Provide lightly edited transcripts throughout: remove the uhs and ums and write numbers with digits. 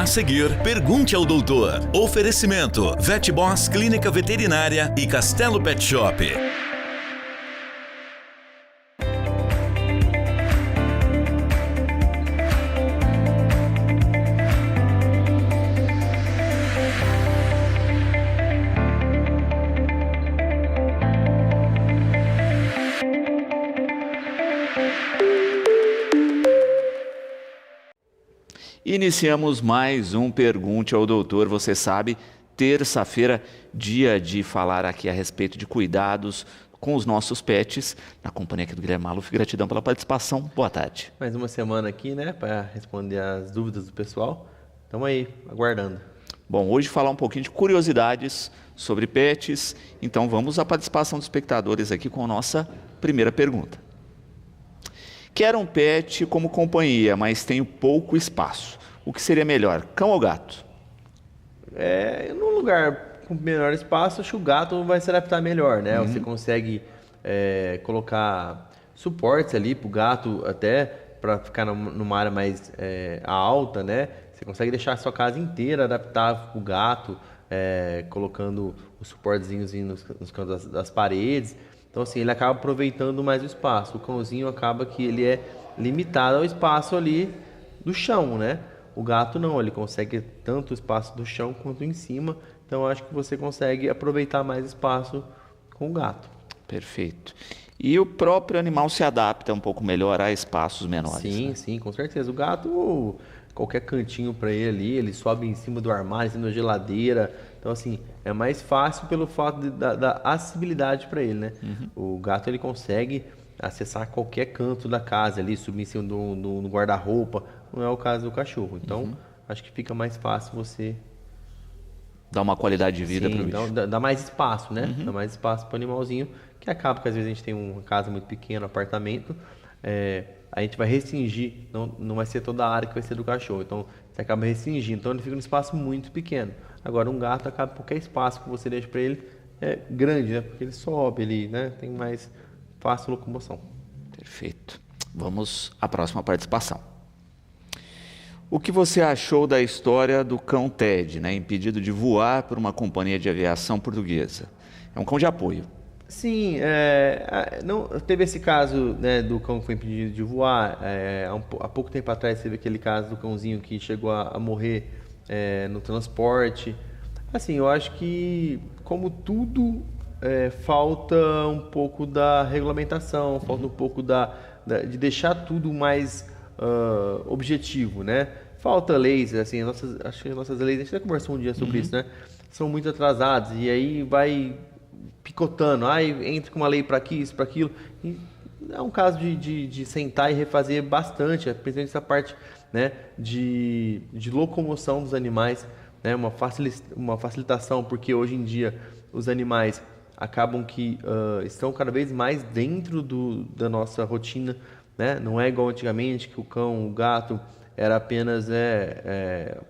A seguir, pergunte ao doutor. Oferecimento: VetBoss Clínica Veterinária e Castelo Pet Shop. Iniciamos mais um Pergunte ao Doutor. Você sabe, terça-feira, dia de falar aqui a respeito de cuidados com os nossos pets, na companhia aqui do Guilherme Maluf. Gratidão pela participação. Boa tarde. Mais uma semana aqui, né, para responder as dúvidas do pessoal. Estamos aí, aguardando. Bom, hoje falar um pouquinho de curiosidades sobre pets. Então vamos à participação dos espectadores aqui com a nossa primeira pergunta. Quero um pet como companhia, mas tenho pouco espaço. O que seria melhor, cão ou gato? Num lugar com menor espaço, acho que o gato vai se adaptar melhor, né? Você consegue colocar suportes ali para o gato, até para ficar numa área mais alta, né? Você consegue deixar a sua casa inteira adaptável para o gato, colocando os suportezinhos nos cantos das paredes. Então, assim, ele acaba aproveitando mais o espaço. O cãozinho acaba que ele é limitado ao espaço ali do chão, né? O gato não, ele consegue tanto o espaço do chão quanto em cima. Então, acho que você consegue aproveitar mais espaço com o gato. Perfeito. E o próprio animal se adapta um pouco melhor a espaços menores? Sim, né? sim, com certeza. O gato, qualquer cantinho para ele ali, ele sobe em cima do armário, em cima da geladeira. Então, assim, é mais fácil pelo fato da acessibilidade para ele, né? O gato, ele consegue acessar qualquer canto da casa ali, subir em cima do guarda-roupa. Não é o caso do cachorro. Então, acho que fica mais fácil você... Dá uma qualidade de vida para o bicho. Dá mais espaço, né? Dá mais espaço para o animalzinho, que acaba que às vezes a gente tem uma casa muito pequena, um apartamento, a gente vai restringir, não vai ser toda a área que vai ser do cachorro. Então, você acaba restringindo. Então, ele fica num espaço muito pequeno. Agora, um gato acaba qualquer espaço que você deixa para ele é grande, né? Porque ele sobe, ele, né, tem mais fácil locomoção. Perfeito. Vamos à próxima participação. O que você achou da história do cão Ted, né, impedido de voar por uma companhia de aviação portuguesa? É um cão de apoio. Sim, não, teve esse caso, né, do cão que foi impedido de voar. Há pouco tempo atrás teve aquele caso do cãozinho que chegou a morrer no transporte. Assim, eu acho que, como tudo, falta um pouco da regulamentação, falta um pouco de deixar tudo mais objetivo, né? Falta leis, assim, acho que as nossas leis, a gente já conversou um dia sobre isso, né? São muito atrasadas e aí vai picotando, entra com uma lei para aqui, isso, para aquilo. E é um caso de sentar e refazer bastante, principalmente essa parte, né, de locomoção dos animais, né, uma facilitação, porque hoje em dia os animais acabam que estão cada vez mais dentro da nossa rotina, né? Não é igual antigamente, que o cão, o gato era apenas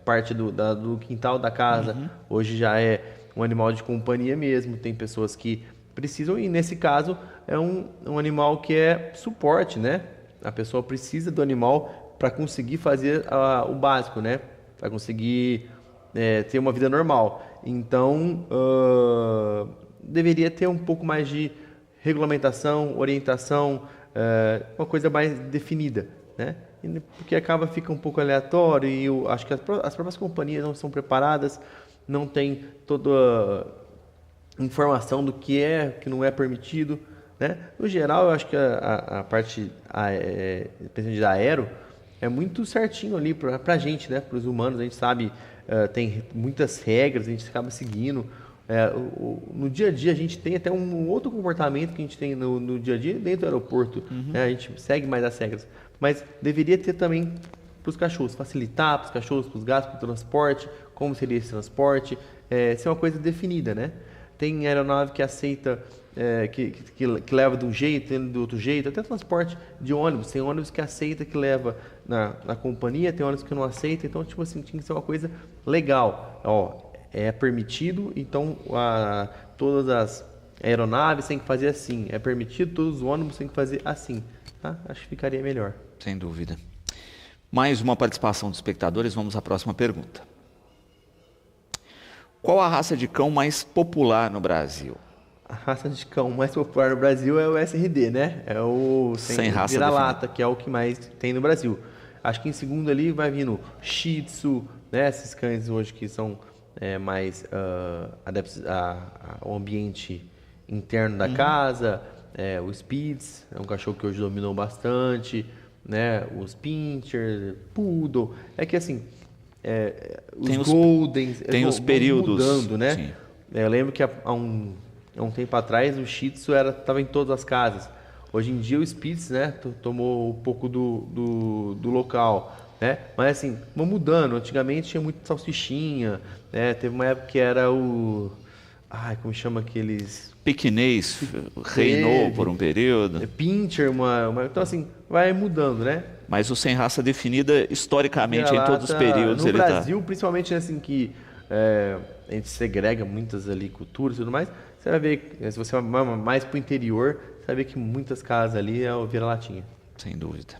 parte do quintal da casa. Hoje já é um animal de companhia mesmo. Tem pessoas que precisam, e nesse caso é um animal que é suporte, né? A pessoa precisa do animal para conseguir fazer o básico, né? Para conseguir ter uma vida normal. Então, deveria ter um pouco mais de regulamentação, orientação, uma coisa mais definida, né? Porque fica um pouco aleatório e eu acho que as próprias companhias não estão preparadas, não tem toda a informação do que não é permitido, né? No geral, eu acho que a parte da aero é muito certinho ali para a gente, né? Para os humanos, a gente sabe, tem muitas regras, a gente acaba seguindo. No dia a dia a gente tem até um outro comportamento que a gente tem no dia a dia dentro do aeroporto, né? A gente segue mais as regras, mas deveria ter também para os cachorros, facilitar para os cachorros, para os gatos, para o transporte, como seria esse transporte, ser uma coisa definida, né? Tem aeronave que aceita, que leva de um jeito, tem do outro jeito, até transporte de ônibus, tem ônibus que aceita que leva na companhia, tem ônibus que não aceita, então tipo assim, tinha que ser uma coisa legal, é permitido, então todas as aeronaves têm que fazer assim, é permitido, todos os ônibus têm que fazer assim, tá? Acho que ficaria melhor. Sem dúvida. Mais uma participação dos espectadores, vamos à próxima pergunta. Qual a raça de cão mais popular no Brasil? A raça de cão mais popular no Brasil é o SRD, né? É o Sem raça vira-lata, que é o que mais tem no Brasil. Acho que em segundo ali vai vindo Shih Tzu, né? Esses cães hoje que são mais adeptos ao ambiente interno da casa. O Spitz, é um cachorro que hoje dominou bastante, né? Os Pinscher, Poodle. É que assim, os Goldens tem os períodos mudando, né? Sim. Eu lembro que há um tempo atrás o Shih Tzu estava em todas as casas. Hoje em dia o Spitz, né, tomou um pouco do local, né? Mas assim, vão mudando. Antigamente tinha muito salsichinha, né? Teve uma época que era o... como chama aqueles... Pequinês reinou por um período. Pinscher, então assim, vai mudando, né? Mas o sem raça definida, historicamente, em todos os períodos, no ele Brasil, principalmente assim que a gente segrega muitas ali culturas e tudo mais, você vai ver, se você vai mais pro interior, você vai ver que muitas casas ali é o vira-latinha. Sem dúvida.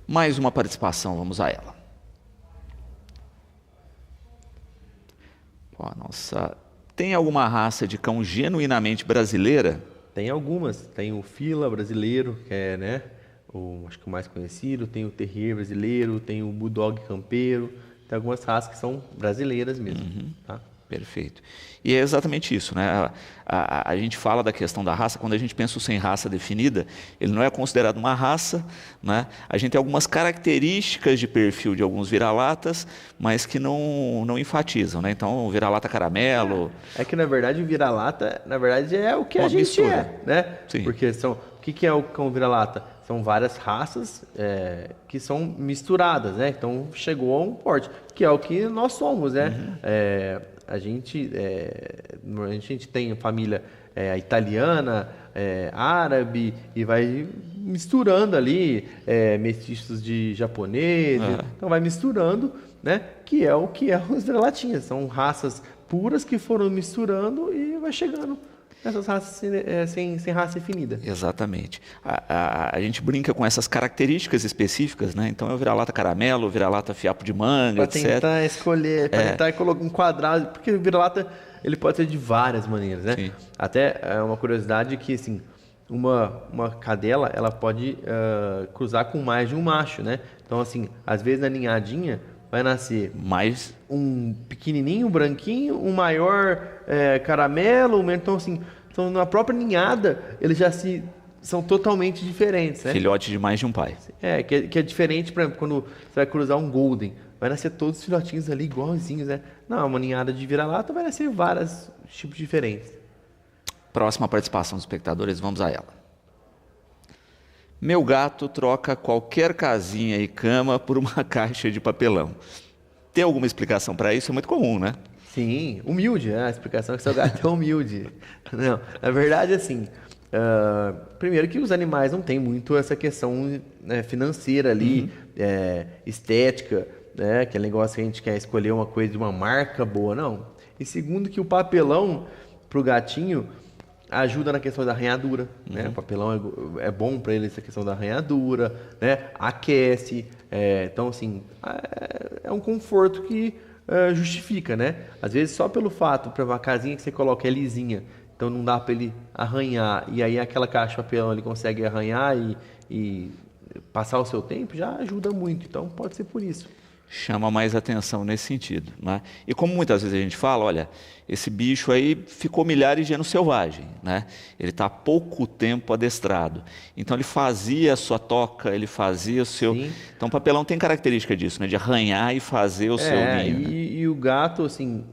Mais uma participação, vamos a ela. Tem alguma raça de cão genuinamente brasileira? Tem algumas. Tem o Fila brasileiro, que é, né, acho que o mais conhecido. Tem o Terrier brasileiro, tem o Bulldog campeiro. Tem algumas raças que são brasileiras mesmo. Tá? Perfeito. E é exatamente isso, né? A gente fala da questão da raça, quando a gente pensa o sem raça definida, ele não é considerado uma raça, né? A gente tem algumas características de perfil de alguns vira-latas, mas que não enfatizam, né? Então, o vira-lata caramelo... É que, na verdade, o vira-lata, na verdade, é o que a gente mistura. né? Sim. Porque o que é o cão vira-lata? São várias raças que são misturadas, né? Então, chegou a um porte, que é o que nós somos, né? A gente tem família italiana, árabe, e vai misturando ali, mestiços de japonês, então vai misturando, né? Que é os vira-latinhas, são raças puras que foram misturando e vai chegando nessas raças sem raça definida. Exatamente. A gente brinca com essas características específicas, né? Então é o vira-lata caramelo, o vira-lata fiapo de manga, etc. Para tentar escolher, para tentar enquadrar, porque o vira-lata ele pode ser de várias maneiras, né? Sim. Até uma curiosidade que assim, uma cadela ela pode cruzar com mais de um macho, né? Então assim, às vezes na ninhadinha vai nascer mais um pequenininho, branquinho, um maior caramelo, então assim, então, na própria ninhada eles já são totalmente diferentes, né? filhote de mais de um pai. Que é diferente, por exemplo, quando você vai cruzar um Golden, vai nascer todos os filhotinhos ali igualzinhos, né? Não, uma ninhada de vira-lata vai nascer vários tipos diferentes. Próxima participação dos espectadores, vamos a ela. Meu gato troca qualquer casinha e cama por uma caixa de papelão. Tem alguma explicação para isso? É muito comum, né? Sim, humilde, a explicação é que seu gato é humilde. Não, na verdade, assim, primeiro que os animais não têm muito essa questão financeira ali, estética, né? Aquele negócio que a gente quer escolher uma coisa de uma marca boa, não. E segundo que o papelão pro gatinho ajuda na questão da arranhadura, né? O papelão é bom para ele essa questão da arranhadura, né? Aquece, então assim, é um conforto que justifica, né? Às vezes só pelo fato, para uma casinha que você coloca é lisinha, então não dá para ele arranhar, e aí aquela caixa de papelão ele consegue arranhar e passar o seu tempo, já ajuda muito, então pode ser por isso. Chama mais atenção nesse sentido, né? E como muitas vezes a gente fala, olha, esse bicho aí ficou milhares de anos selvagem, né? Ele está há pouco tempo adestrado. Então ele fazia a sua toca, ele fazia o seu... Sim. Então o papelão tem característica disso, né? De arranhar e fazer o seu ninho. Né? E o gato, assim,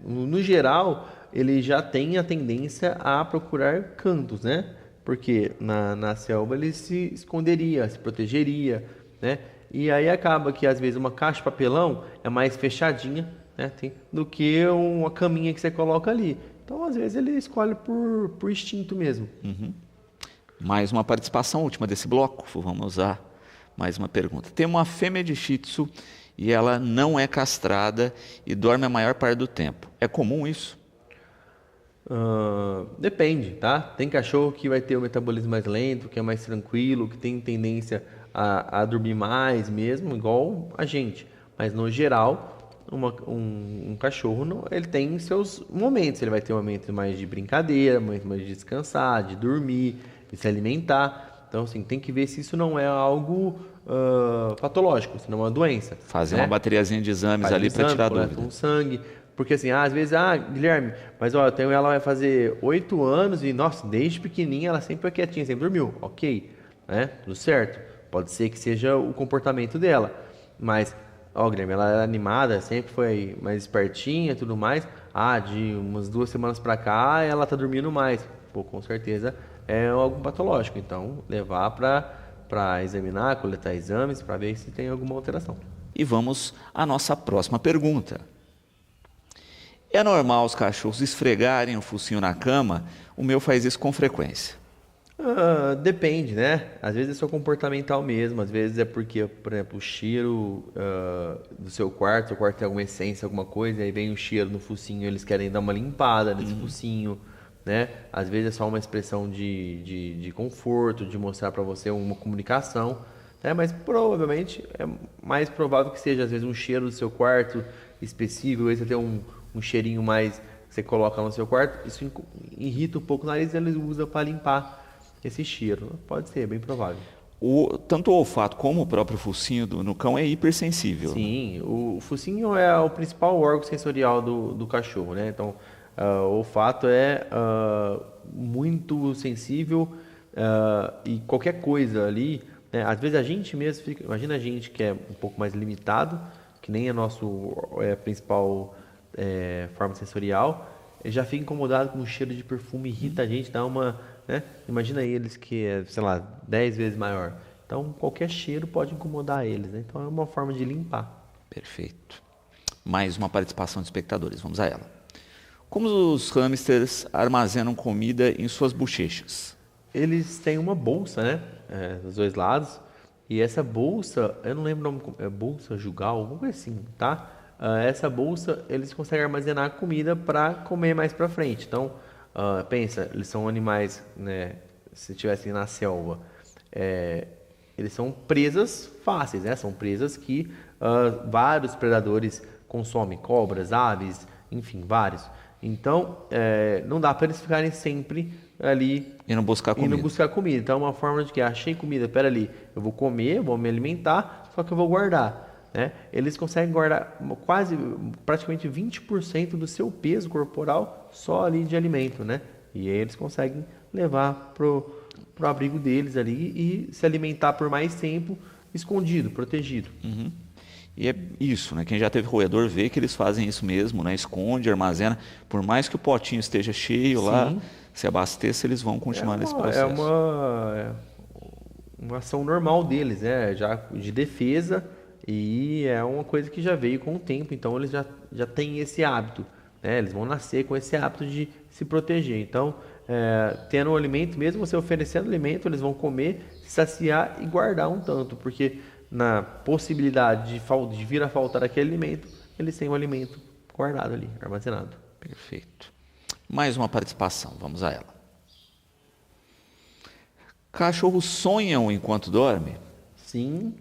no geral, ele já tem a tendência a procurar cantos, né? Porque na selva ele se esconderia, se protegeria, né? E aí acaba que às vezes uma caixa de papelão é mais fechadinha, né, do que uma caminha que você coloca ali. Então às vezes ele escolhe por instinto mesmo. Mais uma participação última desse bloco. Vamos a mais uma pergunta. Tem uma fêmea de Shih Tzu e ela não é castrada e dorme a maior parte do tempo. É comum isso? Depende, tá? Tem cachorro que vai ter o metabolismo mais lento, que é mais tranquilo, que tem tendência a dormir mais mesmo, igual a gente. Mas no geral, um cachorro ele tem seus momentos. Ele vai ter um momento mais de brincadeira, um momento mais de descansar, de dormir, de se alimentar. Então, assim, tem que ver se isso não é algo patológico, se não é uma doença. Fazer né? uma bateriazinha de exames ali para tirar dúvida. Um sangue. Porque assim, às vezes, Guilherme, mas ó, eu tenho ela vai fazer 8 anos e, nossa, desde pequenininha ela sempre foi quietinha, sempre dormiu. Ok, né? Tudo certo. Pode ser que seja o comportamento dela. Mas, ó, Guilherme, ela era animada, sempre foi mais espertinha e tudo mais. De umas 2 semanas pra cá, ela tá dormindo mais. Pô, com certeza é algo patológico. Então, levar para examinar, coletar exames, para ver se tem alguma alteração. E vamos à nossa próxima pergunta. É normal os cachorros esfregarem o focinho na cama? O meu faz isso com frequência. Depende, né? Às vezes é só comportamental mesmo, às vezes é porque, por exemplo, o cheiro do seu quarto tem alguma essência, alguma coisa, aí vem o cheiro no focinho, eles querem dar uma limpada nesse focinho, né? Às vezes é só uma expressão de conforto, de mostrar para você uma comunicação, né? Mas provavelmente é mais provável que seja, às vezes, um cheiro do seu quarto específico, aí você tem um cheirinho mais que você coloca no seu quarto, isso irrita um pouco o nariz e eles usam para limpar esse cheiro. Pode ser, é bem provável. Tanto o olfato como o próprio focinho no cão é hipersensível. Sim, o focinho é o principal órgão sensorial do cachorro, né? Então, o olfato é muito sensível e qualquer coisa ali, né? Às vezes a gente mesmo fica, imagina a gente que é um pouco mais limitado, que nem é nosso principal forma sensorial, já fica incomodado com o cheiro de perfume, irrita a gente, dá uma, né? Imagina eles que é, sei lá, 10 vezes maior. Então, qualquer cheiro pode incomodar eles, né? Então, é uma forma de limpar. Perfeito. Mais uma participação de espectadores, vamos a ela. Como os hamsters armazenam comida em suas bochechas? Eles têm uma bolsa, né? Dos dois lados. E essa bolsa, eu não lembro o nome, é bolsa jugal, alguma coisa assim, tá? Essa bolsa, eles conseguem armazenar comida para comer mais para frente. Então, pensa, eles são animais, né? Se estivessem na selva, eles são presas fáceis, né? São presas que vários predadores consomem, cobras, aves, enfim, vários. Então, não dá para eles ficarem sempre ali indo buscar comida. Então, é uma forma de que achei comida, pera ali, eu vou comer, vou me alimentar, só que eu vou guardar. Né? Eles conseguem guardar praticamente 20% do seu peso corporal só ali de alimento, né? E aí eles conseguem levar pro abrigo deles ali e se alimentar por mais tempo escondido, protegido. Uhum. E é isso, né? Quem já teve roedor vê que eles fazem isso mesmo, né? Esconde, armazena, por mais que o potinho esteja cheio lá, se abasteça, eles vão continuar nesse processo. É uma ação normal deles, né? Já de defesa. E é uma coisa que já veio com o tempo, então eles já têm esse hábito, né? Eles vão nascer com esse hábito de se proteger. Então, tendo o alimento, mesmo você oferecendo alimento, eles vão comer, se saciar e guardar um tanto, porque na possibilidade de vir a faltar aquele alimento, eles têm o alimento guardado ali, armazenado. Perfeito. Mais uma participação, vamos a ela. Cachorros sonham enquanto dorme? Sim,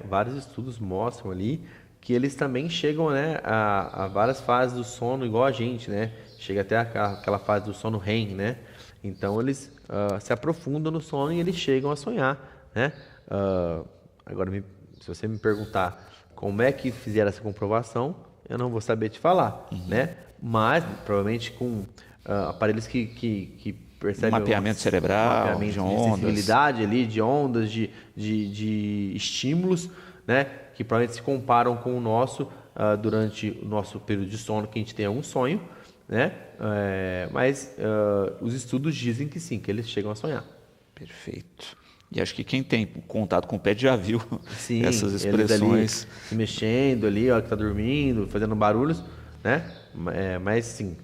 vários estudos mostram ali que eles também chegam, né, a várias fases do sono igual a gente, né? Chega até aquela fase do sono REM, né? Então eles se aprofundam no sono e eles chegam a sonhar, né? Agora, se você me perguntar como é que fizeram essa comprovação, eu não vou saber te falar, né? Mas provavelmente com aparelhos que percebe mapeamento cerebral, mapeamento de ondas, sensibilidade ali, de ondas, de estímulos, né? Que provavelmente se comparam com o nosso durante o nosso período de sono, que a gente tem um sonho, né? Mas os estudos dizem que sim, que eles chegam a sonhar. Perfeito. E acho que quem tem contato com o pet já viu sim, essas expressões. Ali, se mexendo ali, ó, que tá dormindo, fazendo barulhos, né? Mas sim,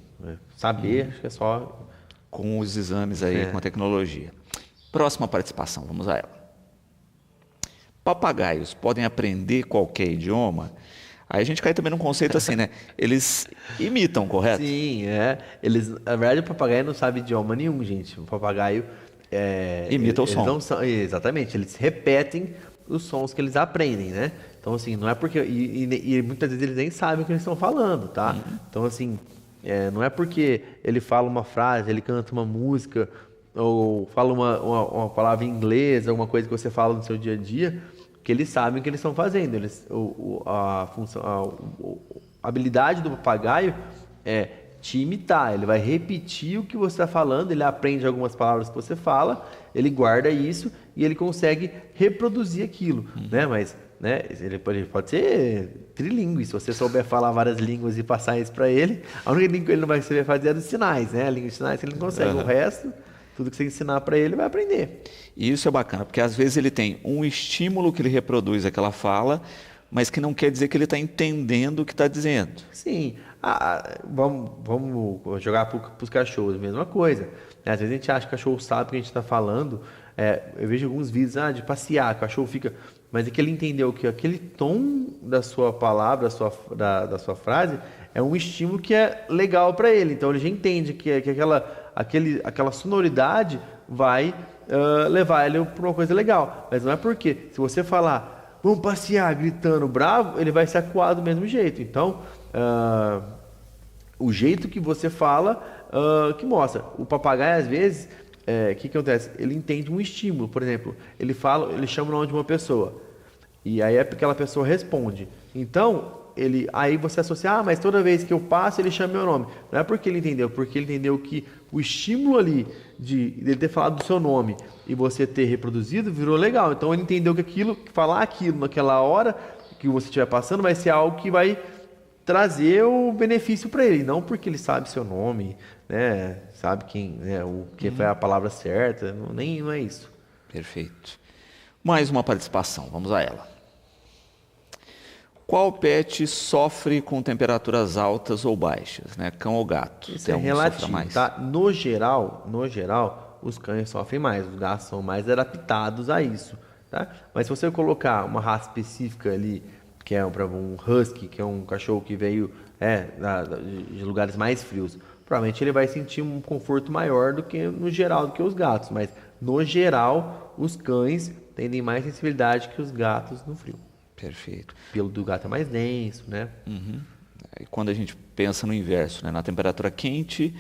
saber, acho que é só com os exames aí, com a tecnologia. Próxima participação, vamos a ela. Papagaios podem aprender qualquer idioma? Aí a gente cai também num conceito assim, né? Eles imitam, correto? Sim, na verdade, o papagaio não sabe idioma nenhum, gente. O papagaio imita o som. Exatamente, eles repetem os sons que eles aprendem, né? Então, assim, não é porque... E muitas vezes eles nem sabem o que eles estão falando, tá? Então, assim, não é porque ele fala uma frase, ele canta uma música, ou fala uma palavra em inglês, alguma coisa que você fala no seu dia a dia, que eles sabem o que eles estão fazendo. A habilidade do papagaio é te imitar, ele vai repetir o que você está falando, ele aprende algumas palavras que você fala, ele guarda isso e ele consegue reproduzir aquilo, né? Mas, né, ele pode ser trilingue, se você souber falar várias línguas e passar isso para ele, a única língua que ele não vai saber fazer é dos sinais, né? A língua de sinais ele não consegue, o resto, tudo que você ensinar para ele, ele vai aprender. E isso é bacana, porque às vezes ele tem um estímulo que ele reproduz aquela fala, mas que não quer dizer que ele está entendendo o que está dizendo. Sim, vamos jogar para os cachorros, mesma coisa. Às vezes a gente acha que o cachorro sabe o que a gente está falando. Eu vejo alguns vídeos de passear, o cachorro fica... Mas é que ele entendeu que aquele tom da sua palavra, da sua frase, é um estímulo que é legal para ele. Então ele já entende que aquela sonoridade vai levar ele para uma coisa legal. Mas não é porque, se você falar, vamos passear gritando bravo, ele vai se acuar do mesmo jeito. Então... o jeito que você fala que mostra. O papagaio, às vezes, o que acontece? Ele entende um estímulo. Por exemplo, ele chama o nome de uma pessoa. E aí aquela pessoa responde. Então, aí você associa, mas toda vez que eu passo, ele chama meu nome. Não é porque ele entendeu, porque ele entendeu que o estímulo ali de ele ter falado do seu nome e você ter reproduzido virou legal. Então, ele entendeu que falar aquilo naquela hora que você estiver passando vai ser algo que vai trazer o benefício para ele, não porque ele sabe seu nome, né? Sabe quem, né? O que foi a palavra certa, não é isso. Perfeito. Mais uma participação, vamos a ela. Qual pet sofre com temperaturas altas ou baixas, né? Cão ou gato? Isso é relativo, tá? No geral, os cães sofrem mais, os gatos são mais adaptados a isso, tá? Mas se você colocar uma raça específica ali, que é um husky, que é um cachorro que veio de lugares mais frios, provavelmente ele vai sentir um conforto maior do que no geral, do que os gatos. Mas no geral, os cães têm mais sensibilidade que os gatos no frio. Perfeito. O pelo do gato é mais denso, né? E quando a gente pensa no inverso, né? Na temperatura quente,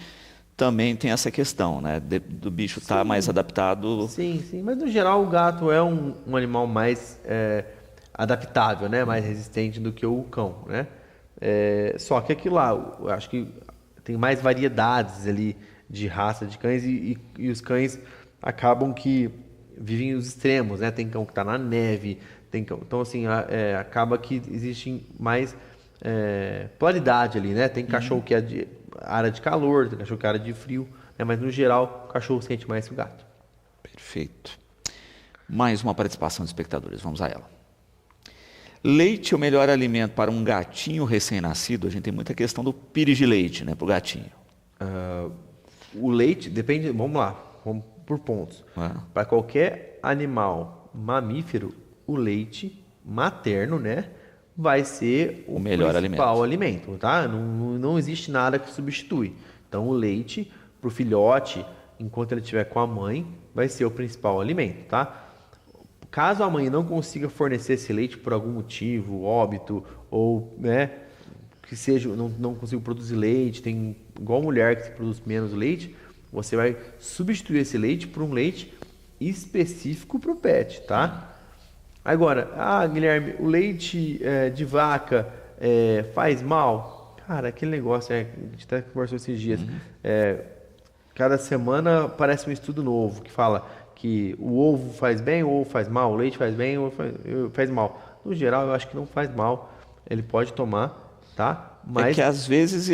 também tem essa questão, né? Do bicho estar mais adaptado. Sim. Mas no geral, o gato é um animal mais... adaptável, né? Mais resistente do que o cão, né? Só que aquilo lá, eu acho que tem mais variedades ali de raça de cães e os cães acabam que vivem os extremos, né? Tem cão que está na neve, então assim, acaba que existe mais polaridade ali, né? Tem cachorro que é de área de calor, tem cachorro que é área de frio, né? Mas no geral, o cachorro sente mais que o gato. Perfeito. Mais uma participação de espectadores, vamos a ela. Leite é o melhor alimento para um gatinho recém-nascido? A gente tem muita questão do pires de leite, né, para o gatinho. O leite, depende, vamos lá, vamos por pontos. Para qualquer animal mamífero, o leite materno, né, vai ser o melhor principal alimento, tá? Não existe nada que substitui. Então, o leite, para o filhote, enquanto ele estiver com a mãe, vai ser o principal alimento, tá? Caso a mãe não consiga fornecer esse leite por algum motivo, óbito, ou né, que seja, não consiga produzir leite, tem igual mulher que produz menos leite, você vai substituir esse leite por um leite específico para o pet, tá? Agora, Guilherme, o leite de vaca faz mal? Cara, aquele negócio, a gente até conversou esses dias, cada semana aparece um estudo novo que fala que o ovo faz bem ou faz mal, o leite faz bem ou faz mal. No geral, eu acho que não faz mal, ele pode tomar, tá? Mas... É que às vezes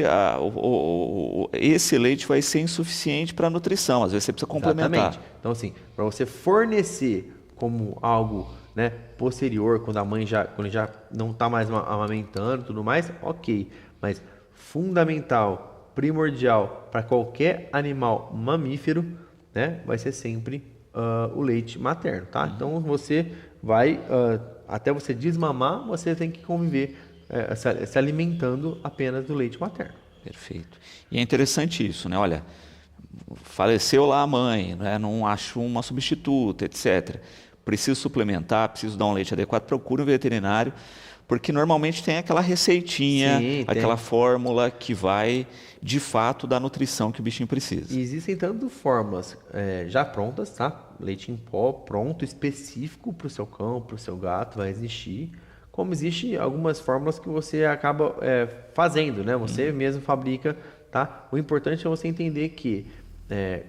esse leite vai ser insuficiente para a nutrição, às vezes você precisa complementar. Exatamente. Então, assim, para você fornecer como algo, né, posterior, quando ele já não está mais amamentando e tudo mais, ok. Mas fundamental, primordial para qualquer animal mamífero, né, vai ser sempre o leite materno, tá? Então você vai, até você desmamar, você tem que conviver se alimentando apenas do leite materno. Perfeito. E é interessante isso, né? Olha, faleceu lá a mãe, né? Não acho uma substituta, etc. preciso suplementar, preciso dar um leite adequado, procure um veterinário, porque normalmente tem aquela receitinha, Sim, aquela tem. fórmula que vai, de fato, dar a nutrição que o bichinho precisa. E existem tanto fórmulas já prontas, tá? Leite em pó pronto, específico para o seu cão, para o seu gato, vai existir. Como existe algumas fórmulas que você acaba fazendo, né? Você mesmo fabrica, tá? O importante é você entender que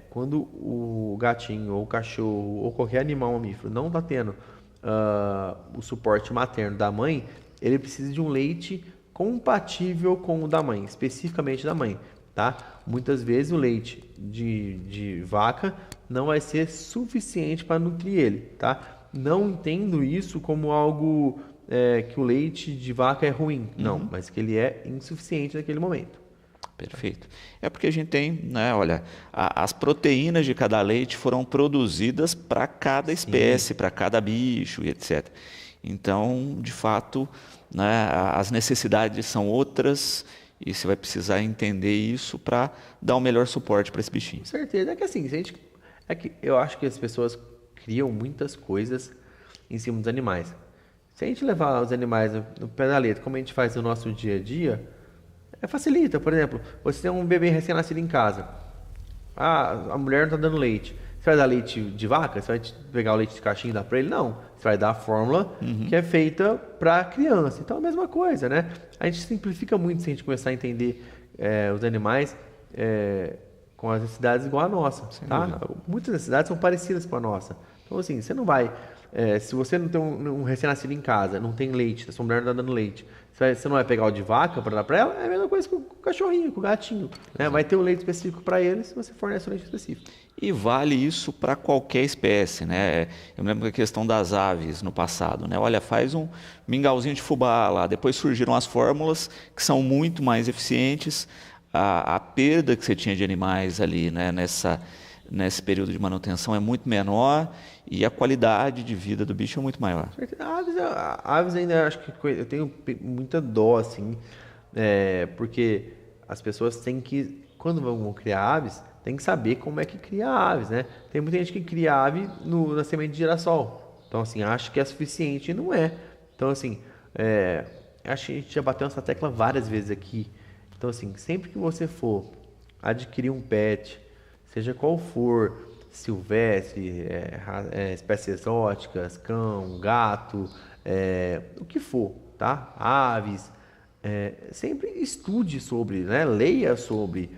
quando o gatinho ou o cachorro ou qualquer animal mamífero não está tendo o suporte materno da mãe, ele precisa de um leite compatível com o da mãe, especificamente da mãe, tá? Muitas vezes o leite de vaca não vai ser suficiente para nutrir ele, tá? Não entendo isso como algo que o leite de vaca é ruim, não, mas que ele é insuficiente naquele momento. Perfeito. É porque a gente tem, né, olha, as proteínas de cada leite foram produzidas para cada espécie, para cada bicho e etc. Então, de fato, né, as necessidades são outras e você vai precisar entender isso para dar o melhor suporte para esse bichinho. Com certeza. É que assim, que eu acho que as pessoas criam muitas coisas em cima dos animais. Se a gente levar os animais no pé da letra, como a gente faz no nosso dia a dia, facilita. Por exemplo, você tem um bebê recém-nascido em casa. A mulher não está dando leite. Você vai dar leite de vaca? Você vai pegar o leite de caixinha e dar para ele? Não. Você vai dar a fórmula que é feita para criança. Então é a mesma coisa, né? A gente simplifica muito se a gente começar a entender os animais com as necessidades igual a nossa, tá? Muitas necessidades são parecidas com a nossa. Então assim, você não vai... se você não tem um recém-nascido em casa, não tem leite, a sua mulher não está dando leite, você não vai pegar o de vaca para dar para ela, é a mesma coisa com o cachorrinho, com o gatinho. Né? Vai ter um leite específico para ele se você fornece um leite específico. E vale isso para qualquer espécie, né? Eu me lembro da questão das aves no passado, né? Olha, faz um mingauzinho de fubá lá, depois surgiram as fórmulas que são muito mais eficientes, a perda que você tinha de animais ali, né? Nesse período de manutenção é muito menor e a qualidade de vida do bicho é muito maior. Aves ainda acho que eu tenho muita dó, assim, porque as pessoas têm que, quando vão criar aves, tem que saber como é que cria aves, né? Tem muita gente que cria ave na semente de girassol. Então, assim, acho que é suficiente e não é. Então, assim, acho que a gente já bateu essa tecla várias vezes aqui. Então, assim, sempre que você for adquirir um pet, seja qual for, silvestre, espécies exóticas, cão, gato, o que for, tá? Aves, sempre estude sobre, né? Leia sobre.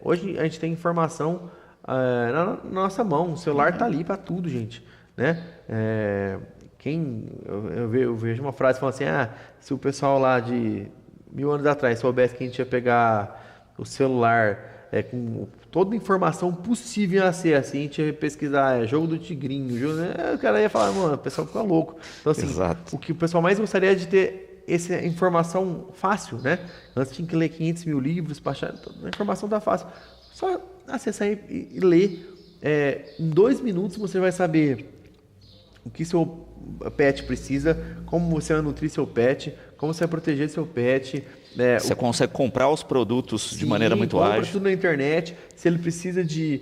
Hoje a gente tem informação na nossa mão, o celular tá ali para tudo, gente, né? Eu vejo uma frase falando assim, se o pessoal lá de 1000 anos atrás soubesse que a gente ia pegar o celular com toda a informação possível a ser assim, a gente ia pesquisar jogo do tigrinho, o cara ia falar, mano, o pessoal fica louco. Então, assim, Exato. o que o pessoal mais gostaria é de ter essa informação fácil, né? Antes tinha que ler 500 mil livros, baixar, a informação tá fácil. Só acessar e ler. Em 2 minutos você vai saber o que seu pet precisa, como você vai nutrir seu pet, como você vai proteger seu pet. Você consegue comprar os produtos de maneira muito compra ágil. tudo na internet. Se ele precisa de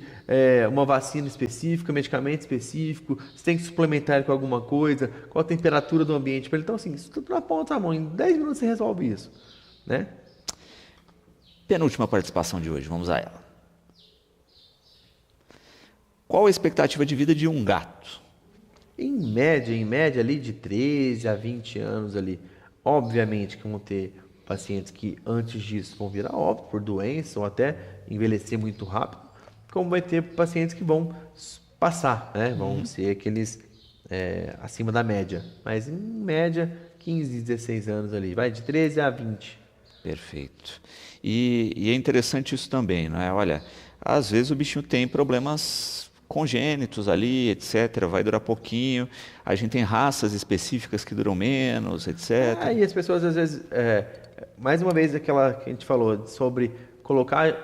uma vacina específica, medicamento específico, se tem que suplementar com alguma coisa, qual a temperatura do ambiente para ele. Então, assim, isso tudo na ponta da mão. Em 10 minutos você resolve isso, né? Penúltima participação de hoje, vamos a ela. Qual a expectativa de vida de um gato? Em média ali de 13 a 20 anos ali. Obviamente que vão ter pacientes que antes disso vão virar óbito por doença ou até envelhecer muito rápido, como vai ter pacientes que vão passar, né? Vão ser aqueles acima da média. Mas em média, 15, 16 anos ali. Vai de 13 a 20. Perfeito. E é interessante isso também, não é? Olha, às vezes o bichinho tem problemas congênitos ali, etc. Vai durar pouquinho. A gente tem raças específicas que duram menos, etc. E as pessoas às vezes, mais uma vez aquela que a gente falou sobre colocar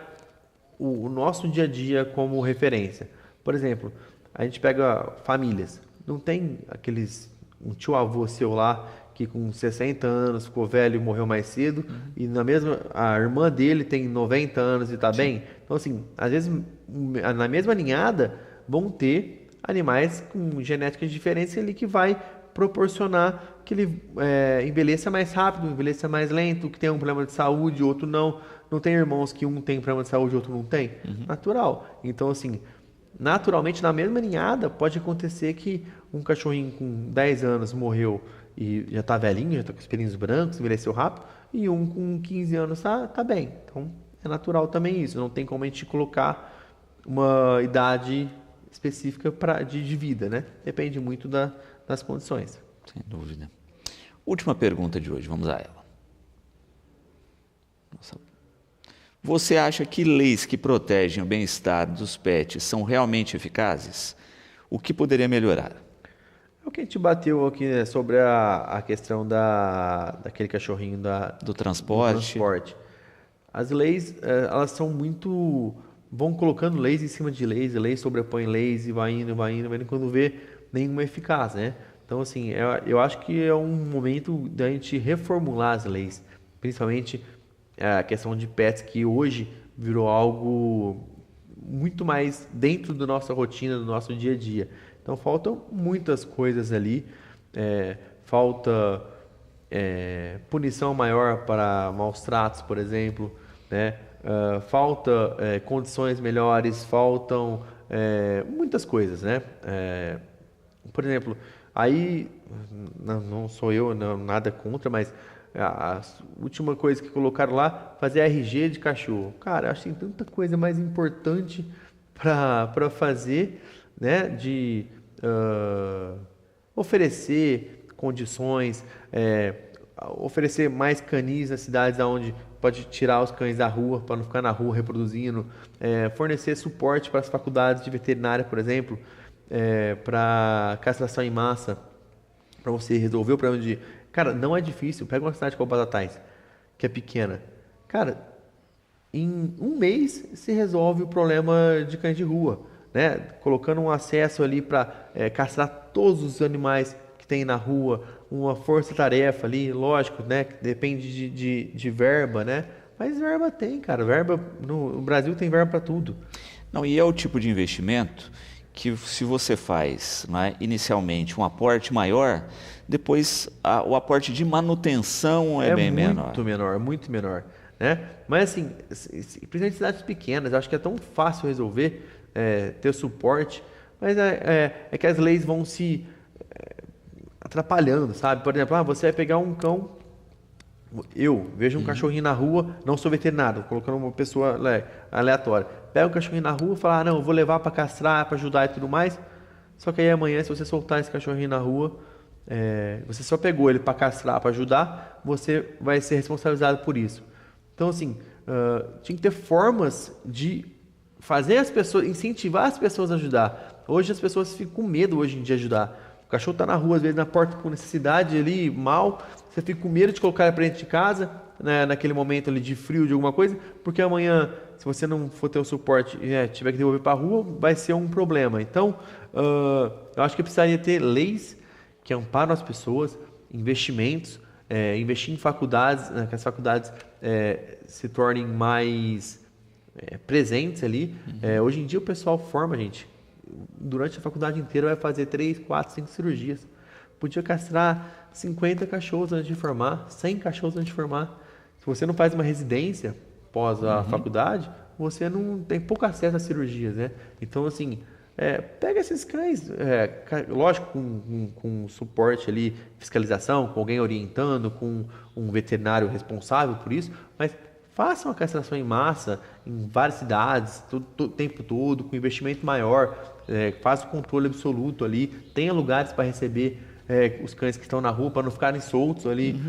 o nosso dia a dia como referência. Por exemplo, a gente pega famílias. Não tem um tio-avô seu lá que com 60 anos ficou velho e morreu mais cedo, e a irmã dele tem 90 anos e está bem. Então, assim, às vezes, na mesma ninhada, vão ter animais com genéticas diferentes ali que vai proporcionar que ele envelheça mais rápido, envelheça mais lento, que tem um problema de saúde, outro não. Não tem irmãos que um tem problema de saúde e outro não tem? Natural. Então, assim, naturalmente, na mesma ninhada, pode acontecer que um cachorrinho com 10 anos morreu e já está velhinho, já está com os pelinhos brancos, envelheceu rápido, e um com 15 anos tá bem. Então, é natural também isso. Não tem como a gente colocar uma idade específica de vida, né? Depende muito das condições. Sem dúvida. Última pergunta de hoje, vamos a ela. Você acha que leis que protegem o bem-estar dos pets são realmente eficazes? O que poderia melhorar? É o que a gente bateu aqui, né, sobre a questão daquele cachorrinho Do transporte. As leis, elas são muito... Vão colocando leis em cima de leis sobrepõem leis e vai indo, quando vê nenhuma eficaz, né? Então, assim, eu acho que é um momento da gente reformular as leis, principalmente a questão de pets, que hoje virou algo muito mais dentro da nossa rotina, do nosso dia a dia. Então, faltam muitas coisas ali, falta punição maior para maus tratos, por exemplo, né? Falta condições melhores, faltam muitas coisas, né? Por exemplo, aí, não sou eu, nada contra, mas a última coisa que colocaram lá, fazer RG de cachorro. Cara, acho que tem tanta coisa mais importante para fazer, né? De oferecer condições, oferecer mais canis nas cidades onde pode tirar os cães da rua, para não ficar na rua reproduzindo, fornecer suporte para as faculdades de veterinária, por exemplo, para castração em massa, para você resolver o problema de... Cara, não é difícil. Pega uma cidade como Batatais, que é pequena. Cara, em um mês se resolve o problema de cães de rua, né? Colocando um acesso ali para castrar todos os animais que tem na rua, uma força-tarefa ali, lógico, né? Depende de verba, né? Mas verba tem, cara. Verba no Brasil tem verba para tudo. Não, e é o tipo de investimento que, se você faz, né, inicialmente um aporte maior, depois o aporte de manutenção é bem menor. Muito menor, né? Mas assim, principalmente em cidades pequenas, eu acho que é tão fácil resolver, ter suporte, mas é que as leis vão se atrapalhando, sabe? Por exemplo, você vai pegar um cão, eu vejo um cachorrinho na rua, não sou veterinário, colocando uma pessoa aleatória, pega um cachorrinho na rua e fala, não, eu vou levar para castrar, para ajudar e tudo mais, só que aí amanhã, se você soltar esse cachorrinho na rua, você só pegou ele para castrar, para ajudar, você vai ser responsabilizado por isso. Então, assim, tinha que ter formas de fazer as pessoas, incentivar as pessoas a ajudar. Hoje as pessoas ficam com medo hoje em dia de ajudar. O cachorro está na rua, às vezes na porta com necessidade ali, mal, você fica com medo de colocar ele para dentro de casa, né, naquele momento ali de frio, de alguma coisa, porque amanhã, se você não for ter o suporte e tiver que devolver para a rua, vai ser um problema. Então, eu acho que precisaria ter leis que amparam as pessoas, investimentos, investir em faculdades, né, que as faculdades se tornem mais presentes ali. Hoje em dia o pessoal forma, gente, durante a faculdade inteira vai fazer 3, 4, 5 cirurgias. Podia castrar 50 cachorros antes de formar, 100 cachorros antes de formar. Se você não faz uma residência pós a faculdade, você não tem pouco acesso às cirurgias, né? Então, assim, pega esses cães, lógico, com suporte ali, fiscalização, com alguém orientando, com um veterinário responsável por isso, mas façam a castração em massa em várias cidades, o tempo todo, com investimento maior, faça o controle absoluto ali, tenha lugares para receber os cães que estão na rua, para não ficarem soltos ali,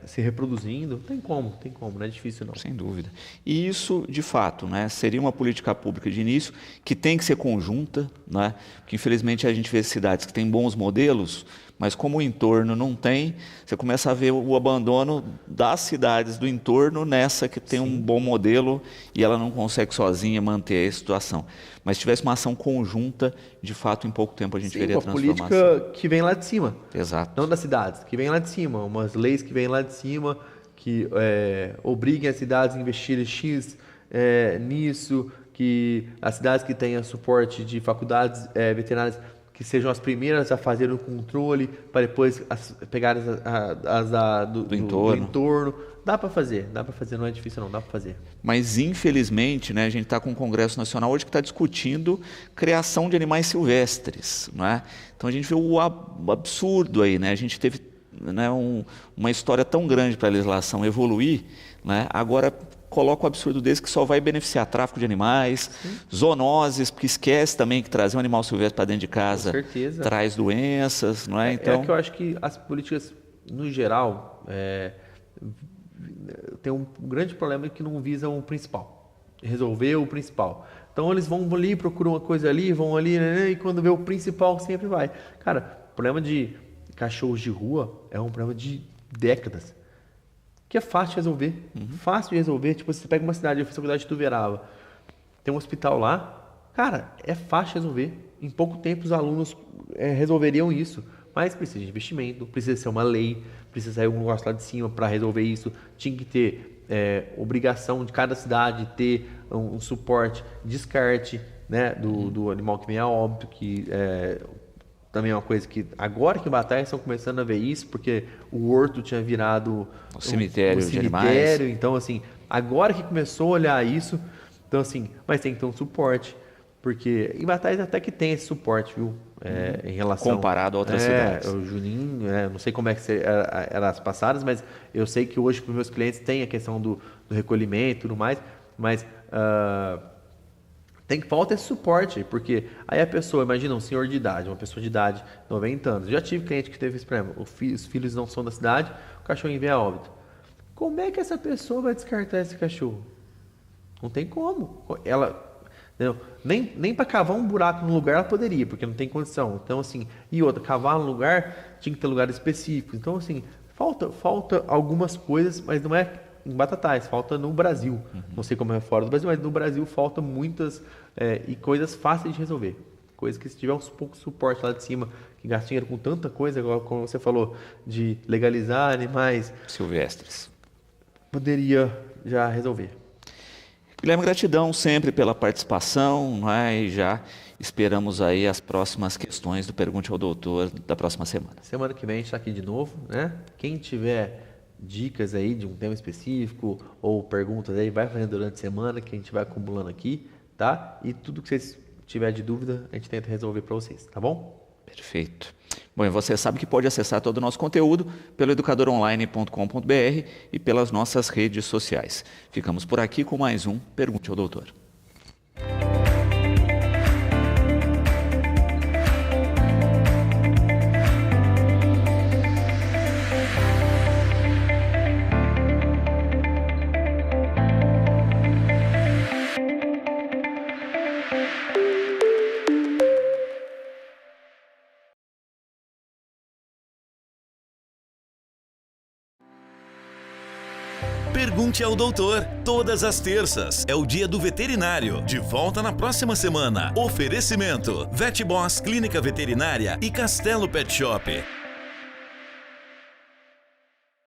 se reproduzindo. Tem como, não é difícil não. Sem dúvida. E isso, de fato, né, seria uma política pública de início que tem que ser conjunta, né, porque infelizmente a gente vê cidades que têm bons modelos, mas como o entorno não tem, você começa a ver o abandono das cidades do entorno nessa que tem um bom modelo e ela não consegue sozinha manter a situação. Mas se tivesse uma ação conjunta, de fato, em pouco tempo a gente veria a transformação. Uma política que vem lá de cima. Exato. Não das cidades, que vem lá de cima. Umas leis que vêm lá de cima, que obriguem as cidades a investir X nisso, que as cidades que tenham suporte de faculdades veterinárias que sejam as primeiras a fazer o controle, para depois pegarem as do entorno. Dá para fazer, não é difícil não, dá para fazer. Mas infelizmente, né, a gente está com o Congresso Nacional hoje que está discutindo criação de animais silvestres, não é? Então a gente vê o absurdo aí, né? A gente teve, né, uma história tão grande para a legislação evoluir, né? Agora coloca o absurdo desse que só vai beneficiar tráfico de animais, zoonoses, porque esquece também que trazer um animal silvestre para dentro de casa traz doenças, não é? Então é que eu acho que as políticas, no geral, tem um grande problema que não visam o principal, resolver o principal. Então eles vão ali, procuram uma coisa ali, vão ali, né, e quando vê o principal sempre vai. Cara, o problema de cachorros de rua é um problema de décadas. Que é fácil de resolver. Fácil de resolver. Tipo, você pega uma cidade, eu fiz a faculdade de Tuverava, tem um hospital lá, cara, é fácil de resolver. Em pouco tempo os alunos resolveriam isso. Mas precisa de investimento, precisa ser uma lei, precisa sair algum negócio lá de cima para resolver isso. Tinha que ter obrigação de cada cidade ter um suporte, descarte, né, do animal que vem a óbito, que também é uma coisa que agora que em Bataia estão começando a ver isso, porque o horto tinha virado um cemitério de animais. Então, assim, agora que começou a olhar isso, então assim, mas tem que ter um suporte, porque em Bataia até que tem esse suporte, viu? Em relação comparado a outras cidades. O Juninho, não sei como é que eram as passadas, mas eu sei que hoje para os meus clientes tem a questão do recolhimento e tudo mais, mas falta esse suporte, porque aí a pessoa, imagina um senhor de idade, uma pessoa de idade, 90 anos, já tive cliente que teve esse problema, os filhos não são da cidade, o cachorro vem a óbito. Como é que essa pessoa vai descartar esse cachorro? Não tem como. Ela, entendeu? Nem para cavar um buraco no lugar ela poderia, porque não tem condição. Então, assim, e outra, cavar no lugar, tinha que ter lugar específico. Então, assim, falta algumas coisas, mas não é em Batatais, falta no Brasil. Não sei como é fora do Brasil, mas no Brasil falta muitas e coisas fáceis de resolver. Coisas que se tiver um pouco de suporte lá de cima, que gasta dinheiro com tanta coisa, como você falou, de legalizar animais silvestres, poderia já resolver. Guilherme, gratidão sempre pela participação, não é? E já esperamos aí as próximas questões do Pergunte ao Doutor da próxima semana. Semana que vem a gente está aqui de novo, né? Quem tiver dicas aí de um tema específico ou perguntas aí, vai fazendo durante a semana que a gente vai acumulando aqui, tá? E tudo que vocês tiverem de dúvida, a gente tenta resolver para vocês, tá bom? Perfeito. Bom, e você sabe que pode acessar todo o nosso conteúdo pelo educadoronline.com.br e pelas nossas redes sociais. Ficamos por aqui com mais um Pergunte ao Doutor. Pergunte ao Doutor, todas as terças. É o dia do veterinário. De volta na próxima semana. Oferecimento: VetBoss Clínica Veterinária e Castelo Pet Shop.